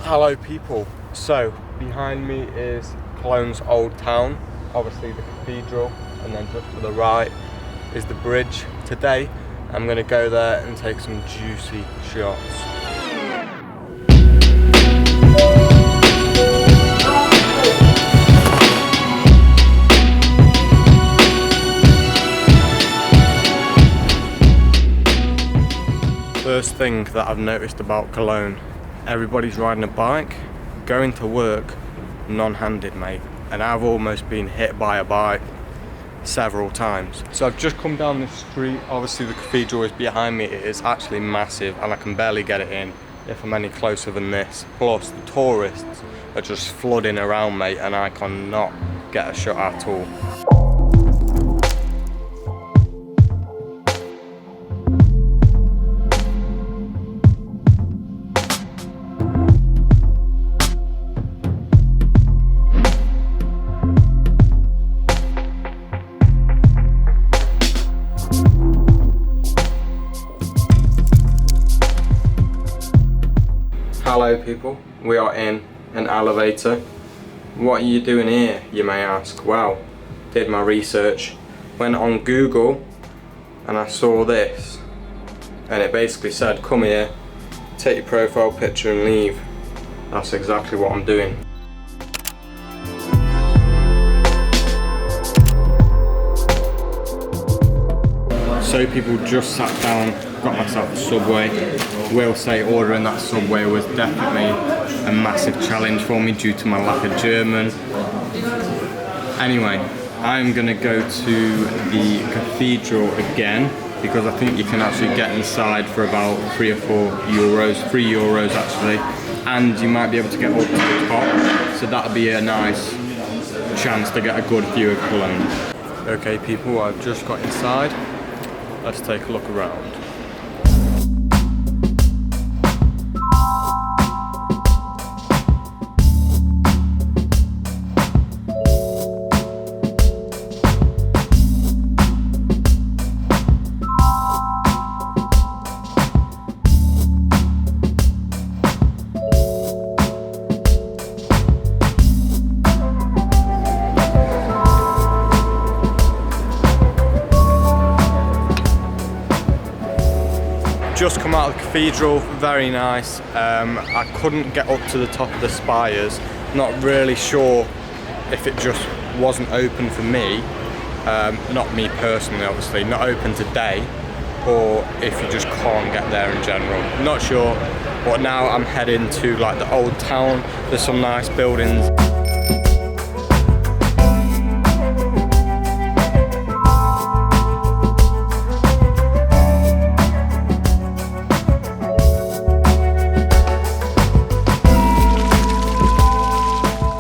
Hello people, so behind me is Cologne's old town, obviously the cathedral, and then just to the right is the bridge. Today I'm going to go there and take some juicy shots. First thing that I've noticed about Cologne, everybody's riding a bike, going to work non-handed, mate, and I've almost been hit by a bike several times. So I've just come down this street, obviously the cathedral is behind me, it is actually massive and I can barely get it in if I'm any closer than this. Plus the tourists are just flooding around, mate, and I cannot get a shot at all. Hello people, we are in an elevator. What are you doing here, you may ask? Well, did my research, went on Google and I saw this and it basically said come here, take your profile picture and leave. That's exactly what I'm doing. So people, just sat down, got myself a Subway. Will say ordering that Subway was definitely a massive challenge for me due to my lack of German. Anyway, I'm gonna go to the cathedral again because I think you can actually get inside for about 3 or 4 euros, 3 euros actually, and you might be able to get up to the top, so that'll be a nice chance to get a good view of Cologne. Okay people, I've just got inside. Let's take a look around. Just come out of the cathedral, very nice. I couldn't get up to the top of the spires, not really sure if it just wasn't open for me, not me personally obviously, not open today, or if you just can't get there in general, not sure. But now I'm heading to like the old town, there's some nice buildings.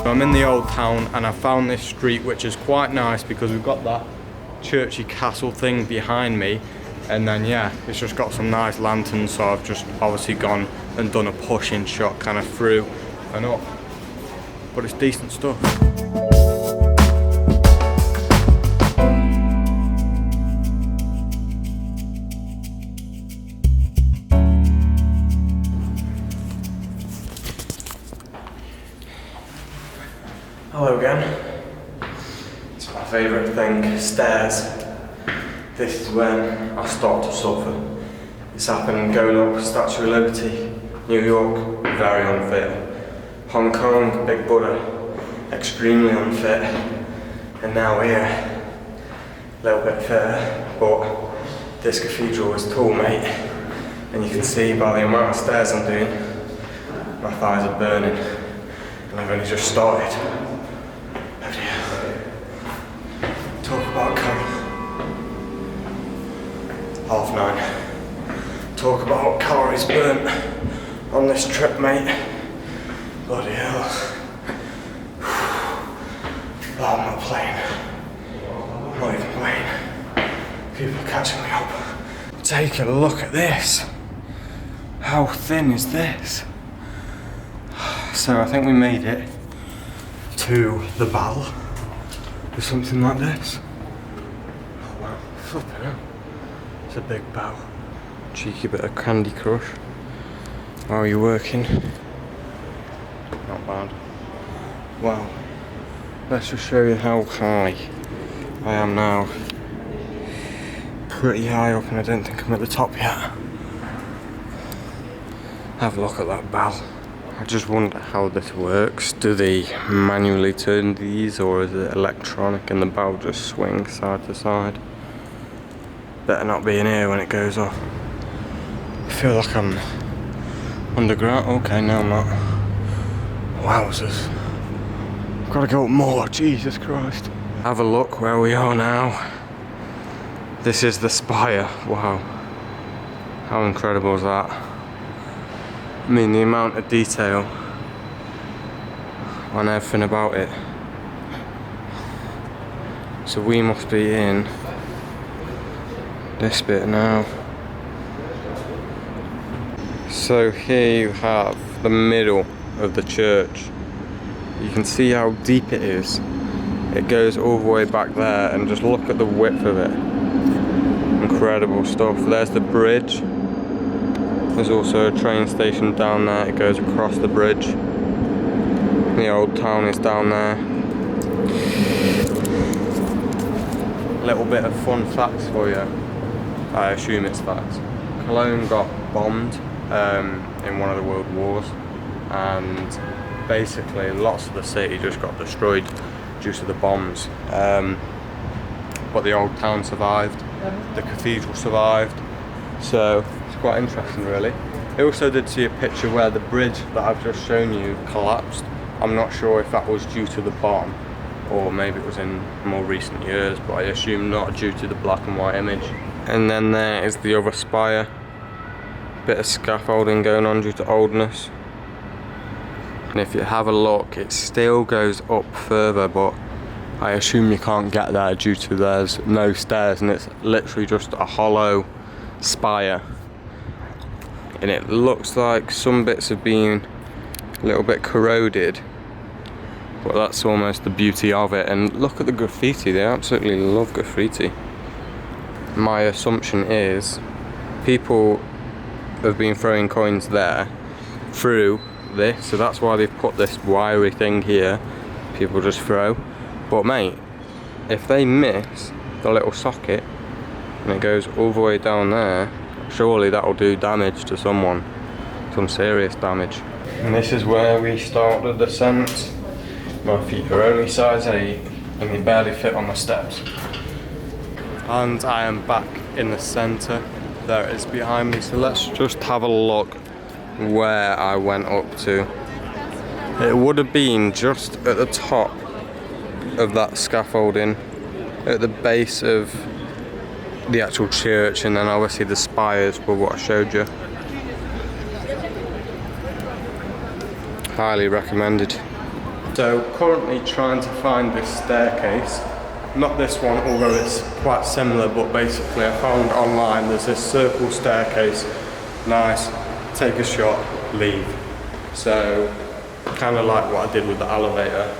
I'm in the old town and I found this street which is quite nice because we've got that churchy castle thing behind me, and then yeah, it's just got some nice lanterns, so I've just obviously gone and done a pushing shot kind of through and up, but it's decent stuff. Hello again. It's my favourite thing, stairs. This is when I start to suffer. It's happened going up Statue of Liberty, New York, very unfit. Hong Kong, Big Buddha, extremely unfit. And now here, a little bit fitter, but this cathedral is tall, mate. And you can see by the amount of stairs I'm doing, my thighs are burning. And I've only just started. Talk about half 9. Talk about calories burnt on this trip, mate. Bloody hell. Oh, I'm not playing. I'm not even playing. People are catching me up. Take a look at this. How thin is this? So I think we made it to the ball. Or something like this. Oh wow, flipping hell. It's a big bow. Cheeky bit of Candy Crush. How are you working? not bad. Wow. Let's just show you how high I am now. Pretty high up, and I don't think I'm at the top yet. Have a look at that bell. I just wonder how this works. Do they manually turn these, or is it electronic and the bell just swings side to side? Better not be in here when it goes off. I feel like I'm underground. Okay, no, I'm not. Wowzers. I've got to go up more, Jesus Christ. Have a look where we are now. This is the spire. Wow. How incredible is that? I mean, the amount of detail on everything about it. So we must be in this bit now. So here you have the middle of the church. You can see how deep it is. It goes all the way back there, and just look at the width of it. Incredible stuff. There's the bridge. There's also a train station down there. It goes across the bridge. The old town is down there. A little bit of fun facts for you. I assume it's facts. Cologne got bombed in one of the world wars, and basically lots of the city just got destroyed due to the bombs. But the old town survived. The cathedral survived. So it's quite interesting, really. I also did see a picture where the bridge that I've just shown you collapsed. I'm not sure if that was due to the bomb, or maybe it was in more recent years, but I assume not, due to the black and white image. And then there is the other spire. Bit of scaffolding going on due to oldness. And if you have a look, it still goes up further, but I assume you can't get there due to there's no stairs, and it's literally just a hollow spire. And it looks like some bits have been a little bit corroded, but that's almost the beauty of it. And look at the graffiti, they absolutely love graffiti. My assumption is people have been throwing coins there through this, so that's why they've put this wiry thing here. People just throw. But mate, if they miss the little socket and it goes all the way down there, surely that'll do damage to someone, some serious damage. And this is where we start the descent. My feet are only size 8 and they barely fit on the steps. And I am back in the centre. There it is behind me. So let's just have a look where I went up to. It would have been just at the top of that scaffolding, at the base of the actual church, and then obviously the spires were what I showed you. Highly recommended. So currently trying to find this staircase. Not this one, although it's quite similar, but basically I found online there's this circle staircase. Nice, take a shot, leave. So kind of like what I did with the elevator,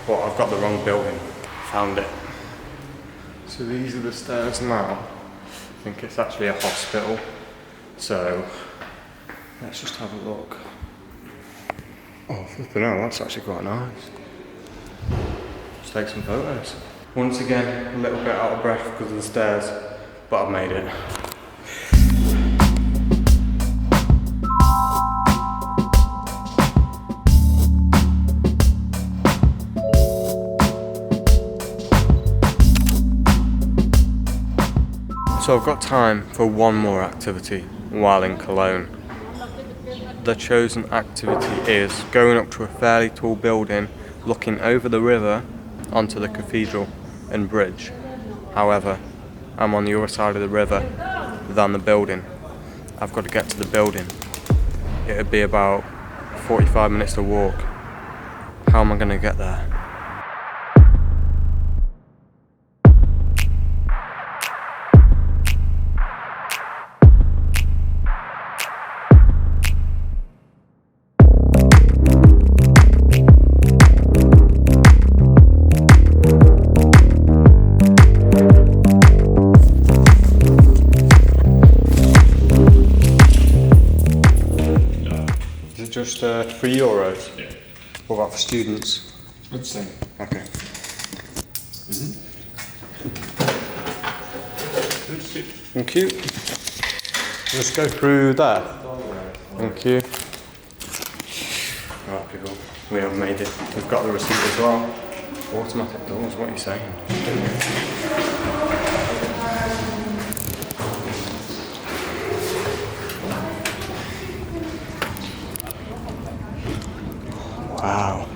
but I've got the wrong building. Found it. So these are the stairs now. I think it's actually a hospital. So let's just have a look. Oh, flipping hell, that's actually quite nice. Let's take some photos. Once again, a little bit out of breath because of the stairs, but I've made it. So I've got time for one more activity while in Cologne. The chosen activity is going up to a fairly tall building, looking over the river onto the cathedral and bridge. However, I'm on the other side of the river than the building. I've got to get to the building. It would be about 45 minutes to walk. How am I going to get there? just €3? Yeah. What about for students? It's the same. Okay. Thank you. Let's go through there. Thank you. Alright people, we have made it. We've got the receipt as well. Automatic doors, what are you saying? Wow.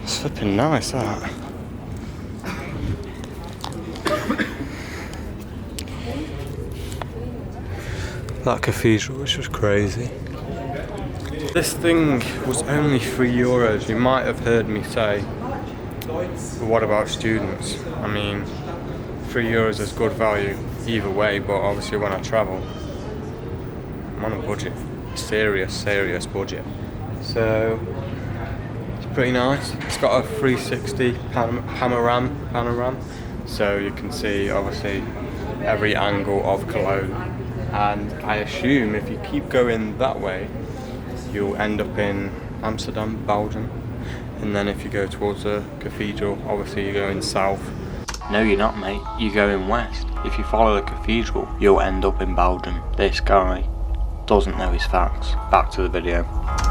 It's flipping nice, that. That cathedral, which was crazy. This thing was only €3. You might have heard me say, but what about students? I mean, €3 is good value either way, but obviously when I travel, I'm on a budget. Serious budget. So, it's pretty nice. It's got a 360 panorama, so you can see obviously every angle of Cologne. And I assume if you keep going that way, you'll end up in Amsterdam, Belgium. And then if you go towards the cathedral, obviously you're going south. No, you're not, mate. You're going west. If you follow the cathedral, you'll end up in Belgium. This guy doesn't know his facts. Back to the video. What's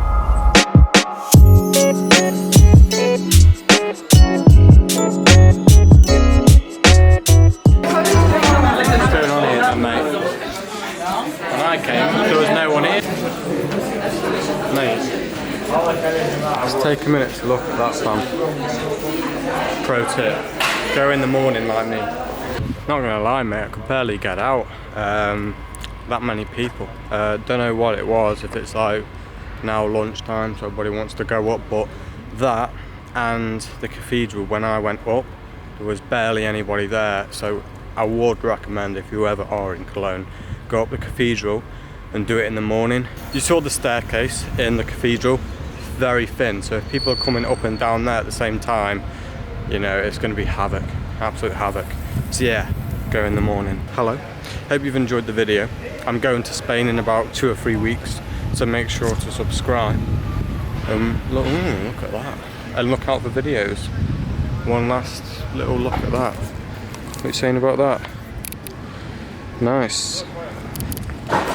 going on here then, mate? When I came, there was no one here. Mate, let's take a minute to look at that fan. Pro tip, go in the morning like me. Not gonna lie, mate, I could barely get out. That many people. Don't know what it was, if it's like now lunchtime so everybody wants to go up, but that and the cathedral, when I went up, there was barely anybody there. So I would recommend, if you ever are in Cologne, go up the cathedral and do it in the morning. You saw the staircase in the cathedral, very thin, so if people are coming up and down there at the same time, you know, it's going to be havoc, absolute havoc. So yeah, go in the morning. Hello, hope you've enjoyed the video. I'm going to Spain in about 2 or 3 weeks, so make sure to subscribe. Look at that, and look out for videos. One last little look at that. What are you saying about that? Nice.